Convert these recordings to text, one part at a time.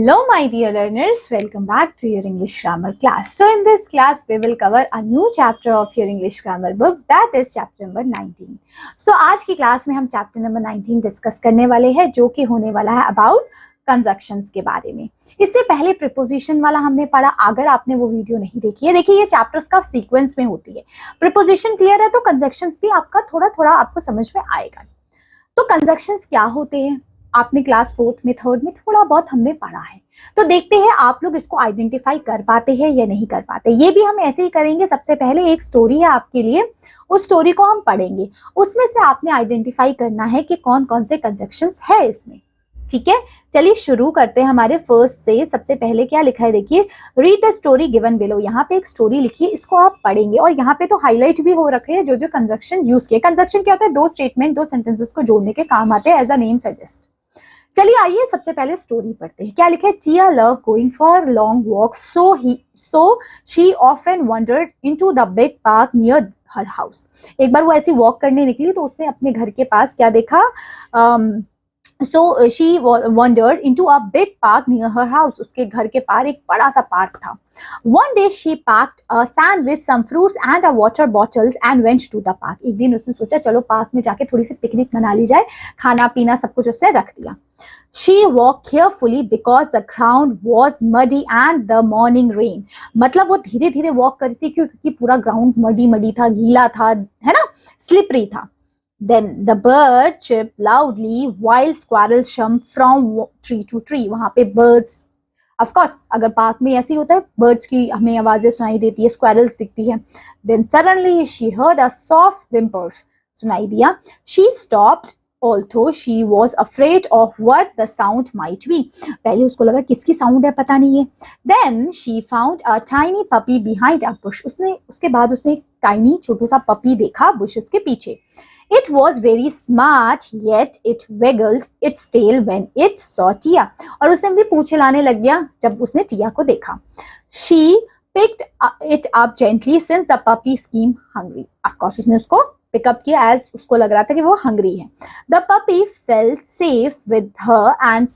Hello my dear learners, welcome back to your English grammar class. So in this class we will cover a new chapter of your English grammar book, that is chapter number 19. So आज की class में हम chapter number 19 discuss करने वाले हैं जो कि होने वाला है about कंजक्शंस के बारे में। इससे पहले प्रीपोजिशन वाला हमने पढ़ा, अगर आपने वो वीडियो नहीं देखी है, देखिए ये चैप्टर्स का सीक्वेंस में होती है। प्रीपोजिशन क्लियर है तो कंजक्शंस भी आपका थोड़ा थोड़ा आपको समझ में आएगा। तो कंजक्शंस क्या होते हैं आपने क्लास 4th में 3rd में थोड़ा बहुत हमने पढ़ा है, तो देखते हैं आप लोग इसको आइडेंटिफाई कर पाते हैं या नहीं कर पाते। ये भी हम ऐसे ही करेंगे। सबसे पहले एक स्टोरी है आपके लिए, उस स्टोरी को हम पढ़ेंगे, उसमें से आपने आइडेंटिफाई करना है कि कौन कौन से कंजक्शंस है इसमें। ठीक है, चलिए शुरू करते हैं हमारे फर्स्ट से। सबसे पहले क्या लिखा है, देखिए read the story given below. यहाँ पे एक स्टोरी लिखी है, इसको आप पढ़ेंगे और यहाँ पे तो हाईलाइट भी हो रखे हैं जो जो कंजक्शन यूज किए। कंजक्शन क्या होता है, दो स्टेटमेंट दो सेंटेंसेस को जोड़ने के काम आते हैं, एज अ नेम सजेस्ट। चलिए आइए सबसे पहले स्टोरी पढ़ते हैं। क्या लिखा है, Tia love going for long walk so she often wandered into the big park near her house. एक बार वो ऐसी वॉक करने निकली तो उसने अपने घर के पास क्या देखा, So she wandered into a big park near her house. उसके घर के पार एक बड़ा सा पार्क था। One day she packed a sandwich, some fruits and a water bottles and went to the park. एक दिन उसने सोचा चलो पार्क में जाके थोड़ी सी पिकनिक मना ली जाए, खाना पीना सब कुछ उसने रख दिया। She walked carefully because the ground was muddy and the morning rain. मतलब वो धीरे धीरे वॉक करती थी क्योंकि पूरा ग्राउंड मडी था, गीला था, है ना, स्लिपरी था। Then the bird chirped loudly while squirrels jumped from tree to tree. वहाँ पे birds, of course, अगर पार्क में ऐसे ही होता है, birds की हमें आवाजें सुनाई देती है, squirrels दिखती है। Then suddenly she heard a soft whimpers. सुनाई दिया। She stopped, although she was afraid of what the sound might be. पहले उसको लगा किसकी साउंड है, पता नहीं है। Then she found a tiny puppy behind a bush. उसके बाद उसने एक tiny छोटू सा पपी देखा bushes के पीछे। It was very smart, yet it wiggled its tail when it saw Tia. और उसने भी पूंछ हिलाने लग गया जब उसने टिया को देखा। She picked it up gently since the puppy seemed hungry. Of course, उसने उसको pick up किया as उसको लग रहा था कि वो hungry है। The puppy felt safe with her and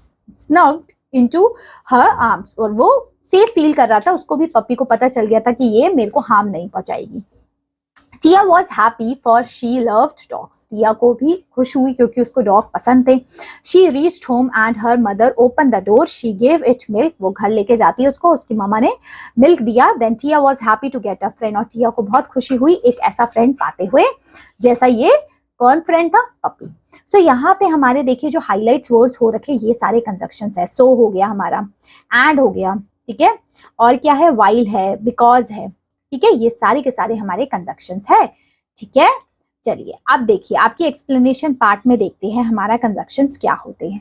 snugged into her arms. और वो safe feel कर रहा था, उसको भी पपी को पता चल गया था कि ये मेरे को harm नहीं पहुंचाएगी। Tia was happy for she loved dogs. Tia को भी खुश हुई क्योंकि उसको डॉग पसंद थे। She reached home and her mother open the door. She gave it milk. वो घर लेके जाती है उसको, उसकी मामा ने मिल्क दिया। Then Tia was happy to get a friend. और टिया को बहुत खुशी हुई एक ऐसा फ्रेंड पाते हुए जैसा ये कौन फ्रेंड था, पपी। सो यहाँ पे हमारे देखिए जो हाईलाइट्स वर्ड्स हो रखे ये सारे कंजक्शंस है। सो हो गया हमारा, एंड हो गया, ठीक है, और क्या है, वाइल है, बिकॉज है, ठीक है, ये सारे के सारे हमारे कंजक्शंस है। ठीक है, चलिए अब देखिए आपकी एक्सप्लेनेशन पार्ट में देखते हैं हमारा कंजक्शंस क्या होते हैं।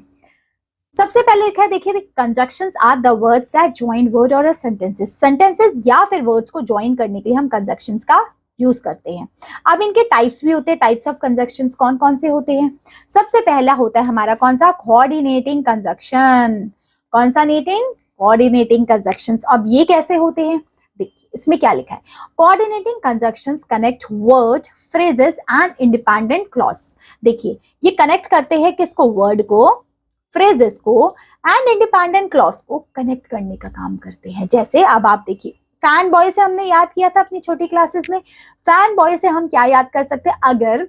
सबसे पहले लिखा है, देखिए conjunctions are the words that join word और सेंटेंसेस। सेंटेंसेस या फिर वर्ड्स को जॉइन करने के लिए हम कंजक्शंस का यूज करते हैं। अब इनके टाइप्स भी होते हैं। टाइप्स ऑफ कंजक्शंस कौन कौन से होते हैं, सबसे पहला होता है हमारा कौन सा, कोऑर्डिनेटिंग कंजक्शन। कौन सा नेटिंग, कोऑर्डिनेटिंग कंजक्शंस। अब ये कैसे होते हैं, देखिए इसमें क्या लिखा है, coordinating conjunctions connect word, phrases and independent clause. देखिए ये कनेक्ट करते हैं किसको, वर्ड को, फ्रेजेस को एंड इंडिपेंडेंट क्लॉज को कनेक्ट करने का काम करते हैं। जैसे अब आप देखिए फैन बॉय से हमने याद किया था अपनी छोटी क्लासेस में। फैन बॉय से हम क्या याद कर सकते हैं, अगर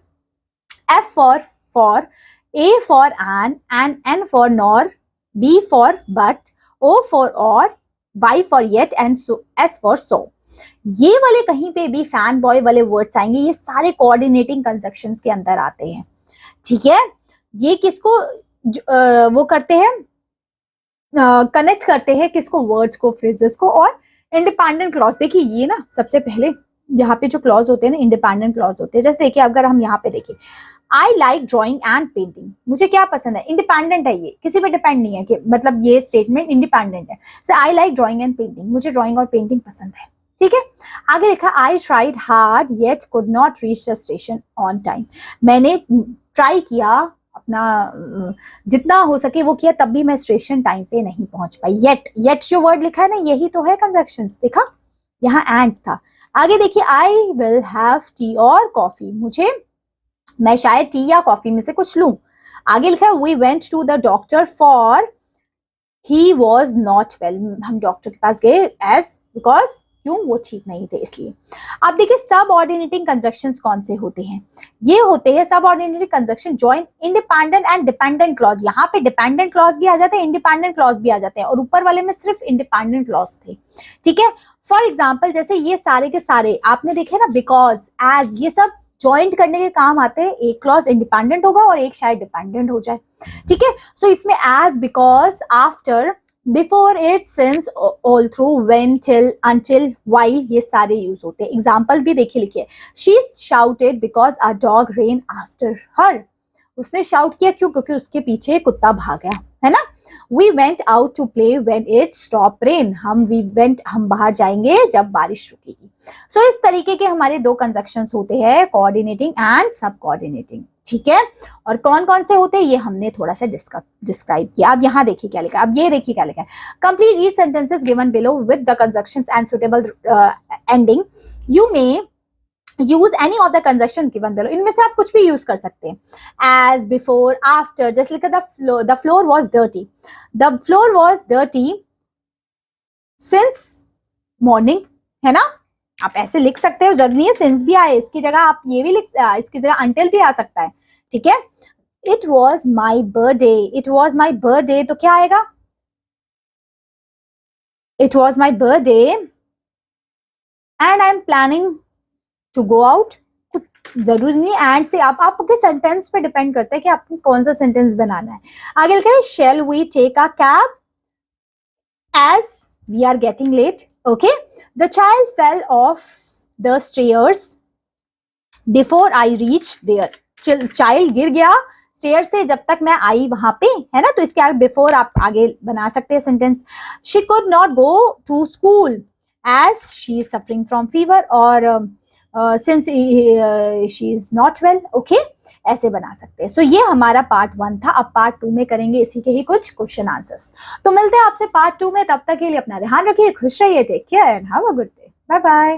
F for, A for and for nor, B for but, O for or, Y for yet and S for so. ये वाले कहीं पे भी फैन बॉय वाले वर्ड्स आएंगे, ये सारे कोऑर्डिनेटिंग कंजक्शंस के अंदर आते हैं। ठीक है, ये किसको वो करते हैं, कनेक्ट करते हैं किसको, वर्ड्स को, फ्रेजेस को और इंडिपेंडेंट क्लॉज। देखिए ये ना सबसे पहले यहाँ पे जो क्लॉज होते हैं ना, इंडिपेंडेंट क्लॉज होते हैं। जैसे देखिए अगर हम यहाँ पे देखिए, आई लाइक ड्रॉइंग एंड पेंटिंग, मुझे क्या पसंद है, इंडिपेंडेंट है, ये किसी पे डिपेंड नहीं है कि मतलब ये स्टेटमेंट इंडिपेंडेंट है। So I like drawing and painting, मुझे ड्रॉइंग और पेंटिंग पसंद है। ठीक है, आगे लिखा I tried hard yet could not reach the station on time. मैंने ट्राई किया, अपना जितना हो सके वो किया, तब भी मैं स्टेशन टाइम पे नहीं पहुंच पाई। येट जो वर्ड लिखा है ना, यही तो है कंजक्शंस। देखा यहाँ एंड था। आगे देखिए आई विल हैव टी और कॉफी, मैं शायद टी या कॉफी में से कुछ लूं। आगे लिखा है we went to the doctor for he was not well, हम डॉक्टर के पास गए एज बिकॉज क्यों, वो ठीक नहीं थे इसलिए। अब देखिए सबऑर्डिनेटिंग कंजक्शंस कौन से होते हैं, ये होते हैं subordinating conjunction join independent and dependent clause. यहाँ पे डिपेंडेंट क्लॉज भी आ जाते हैं, इंडिपेंडेंट क्लॉज भी आ जाते हैं, और ऊपर वाले में सिर्फ इंडिपेंडेंट क्लॉज थे, ठीक है। फॉर एग्जाम्पल जैसे ये सारे के सारे आपने देखे ना, बिकॉज, एज, ये सब ज्वाइंट करने के काम आते हैं। एक क्लॉज इंडिपेंडेंट होगा और एक शायद डिपेंडेंट हो जाए, ठीक है। सो इसमें as, because, after, before, it, since, all through, when, till, until, while, ये सारे यूज होते हैं। एग्जाम्पल भी देखिए लिखिए, she shouted because a dog ran after her. उसने शाउट किया क्यों, क्योंकि उसके पीछे कुत्ता भाग गया, है ना। We went out to play when it stop rain, हम बाहर जाएंगे जब बारिश रुकेगी। सो इस तरीके के हमारे दो कंजक्शंस होते हैं, कोऑर्डिनेटिंग एंड सब कोऑर्डिनेटिंग, ठीक है। और कौन कौन से होते हैं ये हमने थोड़ा सा डिस्क्राइब किया। अब यहाँ देखिए क्या लिखा है, अब ये देखिए क्या लिखा है, complete each sentences given below with the conjunctions and suitable ending, you may use any of the conjunction given below. इनमें से आप कुछ भी यूज कर सकते हैं, एज, बिफोर, आफ्टर। जैसे लिखा the floor was dirty, the floor was dirty since morning, है ना। आप ऐसे लिख सकते हो, जरूरी नहीं है सिंस भी आए, इसकी जगह आप ये भी इसकी जगह अंटिल भी आ सकता है, ठीक है। It was my birthday, it was my birthday, तो क्या आएगा, it was my birthday and I am planning to go out. जरूरी नहीं एंड से, आप आपके सेंटेंस पे डिपेंड करता है कि आपको कौन सा सेंटेंस बनाना है। आगे लिखा है shall we take a cab as we are getting late, okay. The child fell off the stairs before I reached there, child गिर गया स्टेयर से जब तक मैं आई वहां पे, है ना। तो इसके आगे बिफोर आप आगे बना सकते हैं sentence. she could not go to school as she is suffering from fever, और since she is not well, okay, ऐसे बना सकते हैं। सो ये हमारा पार्ट 1 था। अब पार्ट 2 में करेंगे इसी के ही कुछ क्वेश्चन आंसर्स। तो मिलते हैं आपसे पार्ट 2 में, तब तक के लिए अपना ध्यान रखिए, खुश रहिए, take care and have a good day, bye bye.